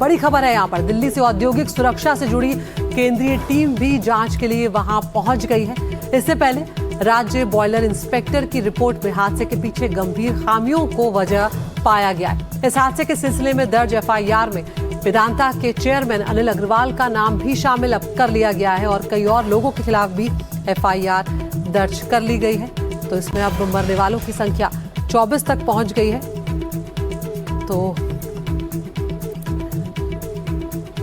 बड़ी खबर है यहाँ पर, दिल्ली से औद्योगिक सुरक्षा से जुड़ी केंद्रीय टीम भी जांच के लिए वहां पहुंच गई है। इससे पहले राज्य बॉयलर इंस्पेक्टर की रिपोर्ट में हादसे के पीछे गंभीर खामियों को वजह पाया गया है। इस हादसे के सिलसिले में दर्ज एफआईआर में वेदांता के चेयरमैन अनिल अग्रवाल का नाम भी शामिल कर लिया गया है और कई और लोगों के खिलाफ भी एफआईआर दर्ज कर ली गई है। तो इसमें अब मरने वालों की संख्या 24 तक पहुंच गई है। तो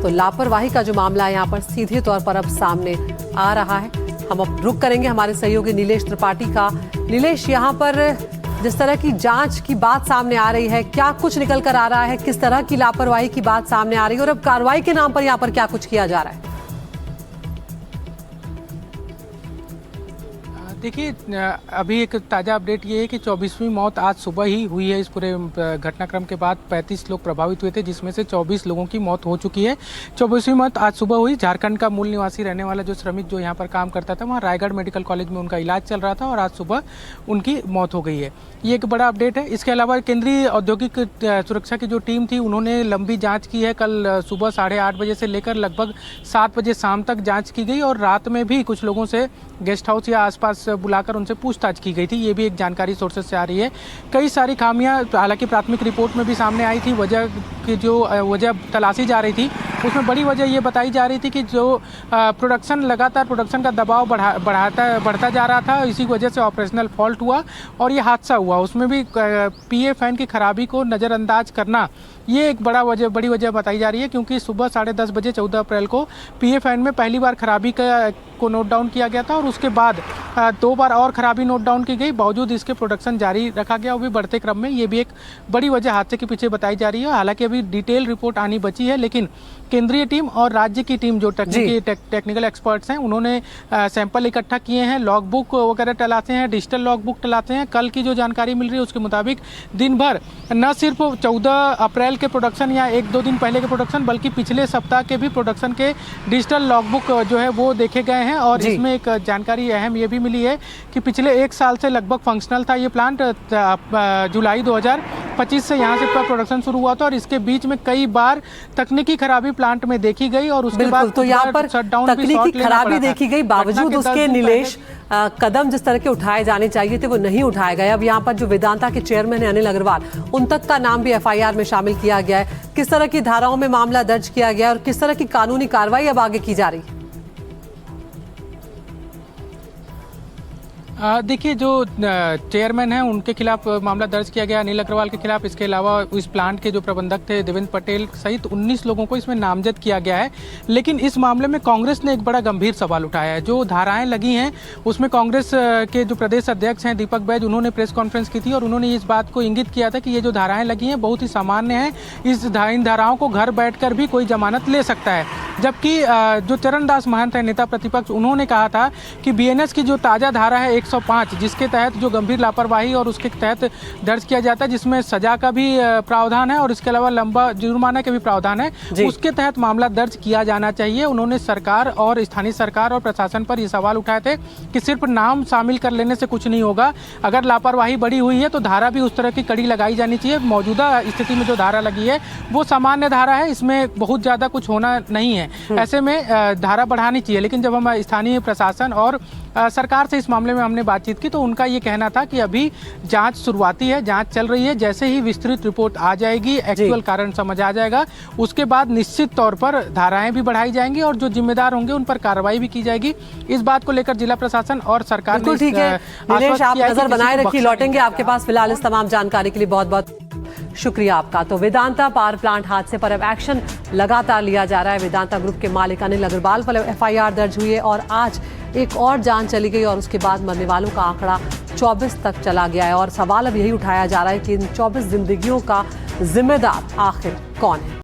लापरवाही का जो मामला है यहाँ पर सीधे तौर पर अब सामने आ रहा है। हम अब रुक करेंगे हमारे सहयोगी नीलेश त्रिपाठी का। नीलेश, यहाँ पर जिस तरह की जांच की बात सामने आ रही है, क्या कुछ निकल कर आ रहा है, किस तरह की लापरवाही की बात सामने आ रही है और अब कार्रवाई के नाम पर यहाँ पर क्या कुछ किया जा रहा है? देखिए, अभी एक ताज़ा अपडेट ये है कि 24वीं मौत आज सुबह ही हुई है। इस पूरे घटनाक्रम के बाद 35 लोग प्रभावित हुए थे, जिसमें से 24 लोगों की मौत हो चुकी है। 24वीं मौत आज सुबह हुई। झारखंड का मूल निवासी रहने वाला जो श्रमिक जो यहाँ पर काम करता था, वहाँ रायगढ़ मेडिकल कॉलेज में उनका इलाज चल रहा था और आज सुबह उनकी मौत हो गई है। ये एक बड़ा अपडेट है। इसके अलावा केंद्रीय औद्योगिक सुरक्षा की जो टीम थी, उन्होंने लंबी जाँच की है। कल सुबह 8:30 बजे से लेकर लगभग 7 बजे शाम तक जाँच की गई और रात में भी कुछ लोगों से गेस्ट हाउस या आसपास बुलाकर उनसे पूछताछ की गई थी। ये भी एक जानकारी सोर्सेज से आ रही है। कई सारी खामियां हालांकि प्राथमिक रिपोर्ट में भी सामने आई थी। वजह तलाशी जा रही थी, उसमें बड़ी वजह ये बताई जा रही थी कि जो लगातार प्रोडक्शन का दबाव बढ़ता जा रहा था, इसी वजह से ऑपरेशनल फॉल्ट हुआ और ये हादसा हुआ। उसमें भी पीए फैन की खराबी को नज़रअंदाज करना, ये एक बड़ी वजह बताई जा रही है, क्योंकि सुबह 10:30 बजे 14 अप्रैल को पीए फैन में पहली बार खराबी को नोट डाउन किया गया था और उसके बाद 2 बार और खराबी नोट डाउन की गई। बावजूद इसके प्रोडक्शन जारी रखा गया, वो भी बढ़ते क्रम में। ये भी एक बड़ी वजह हादसे के पीछे बताई जा रही है। हालांकि अभी डिटेल रिपोर्ट आनी बची है, लेकिन केंद्रीय टीम और राज्य की टीम जो टेक्निकल एक्सपर्ट्स हैं, उन्होंने सैंपल इकट्ठा किए हैं, लॉग बुक वगैरह टलाते हैं, डिजिटल लॉग बुक टलाते हैं। कल की जो जानकारी मिल रही है उसके मुताबिक दिन भर न सिर्फ 14 अप्रैल के प्रोडक्शन या 1-2 दिन पहले के प्रोडक्शन, बल्कि पिछले सप्ताह के भी प्रोडक्शन के डिजिटल लॉग बुक जो है वो देखे गए हैं। और इसमें एक जानकारी अहम ये भी मिली है कि पिछले 1 साल से लगभग फंक्शनल था ये प्लांट। जुलाई 2025 से यहाँ से प्रोडक्शन शुरू हुआ था और इसके बीच में कई बार तकनीकी खराबी प्लांट में देखी गई और उसके बाद तो यहाँ पर तकनीकी खराबी देखी गई। बावजूद उसके नीलेश कदम जिस तरह के उठाए जाने चाहिए थे वो नहीं उठाए गए। अब यहाँ पर जो वेदांता के चेयरमैन है अनिल अग्रवाल, उन तक का नाम भी एफआईआर में शामिल किया गया है। किस तरह की धाराओं में मामला दर्ज किया गया और किस तरह की कानूनी कार्रवाई अब आगे की जा रही है? देखिए, जो चेयरमैन हैं उनके खिलाफ मामला दर्ज किया गया, अनिल अग्रवाल के खिलाफ। इसके अलावा इस प्लांट के जो प्रबंधक थे देवेंद्र पटेल सहित 19 लोगों को इसमें नामजद किया गया है। लेकिन इस मामले में कांग्रेस ने एक बड़ा गंभीर सवाल उठाया है। जो धाराएं लगी हैं उसमें कांग्रेस के जो प्रदेश अध्यक्ष हैं दीपक बैज, उन्होंने प्रेस कॉन्फ्रेंस की थी और उन्होंने इस बात को इंगित किया था कि ये जो धाराएं लगी हैं बहुत ही सामान्य हैं, इन धाराओं को घर बैठकर भी कोई जमानत ले सकता है। जबकि जो चरणदास महंत है नेता प्रतिपक्ष, उन्होंने कहा था कि बीएनएस की जो ताज़ा धारा है 105, जिसके तहत जो गंभीर लापरवाही और उसके तहत दर्ज किया जाता है, जिसमें सजा का भी प्रावधान है और इसके अलावा लंबा जुर्माना के भी प्रावधान है, उसके तहत मामला दर्ज किया जाना चाहिए। उन्होंने सरकार और स्थानीय सरकार और प्रशासन पर ये सवाल उठाए थे कि सिर्फ नाम शामिल कर लेने से कुछ नहीं होगा। अगर लापरवाही बड़ी हुई है तो धारा भी उस तरह की कड़ी लगाई जानी चाहिए। मौजूदा स्थिति में जो धारा लगी है वो सामान्य धारा है, इसमें बहुत ज़्यादा कुछ होना नहीं है। ऐसे में धारा बढ़ानी चाहिए। लेकिन जब हम स्थानीय प्रशासन और सरकार से इस मामले में हमने बातचीत की तो उनका ये कहना था कि अभी जांच शुरुआती है, जांच चल रही है। जैसे ही विस्तृत रिपोर्ट आ जाएगी, एक्चुअल कारण समझ आ जाएगा, उसके बाद निश्चित तौर पर धाराएं भी बढ़ाई जाएंगी और जो जिम्मेदार होंगे उन पर कार्रवाई भी की जाएगी। इस बात को लेकर जिला प्रशासन और सरकार ने ठीक है। नीलेश, आप नजर बनाए रखिए, लौटेंगे आपके पास। फिलहाल इस तमाम जानकारी के लिए बहुत बहुत शुक्रिया आपका। तो वेदांता पावर प्लांट हादसे पर अब एक्शन लगातार लिया जा रहा है। वेदांता ग्रुप के मालिक अनिल अग्रवाल पर एफआईआर दर्ज हुई है और आज एक और जान चली गई और उसके बाद मरने वालों का आंकड़ा 24 तक चला गया है। और सवाल अब यही उठाया जा रहा है कि इन 24 जिंदगियों का जिम्मेदार आखिर कौन है।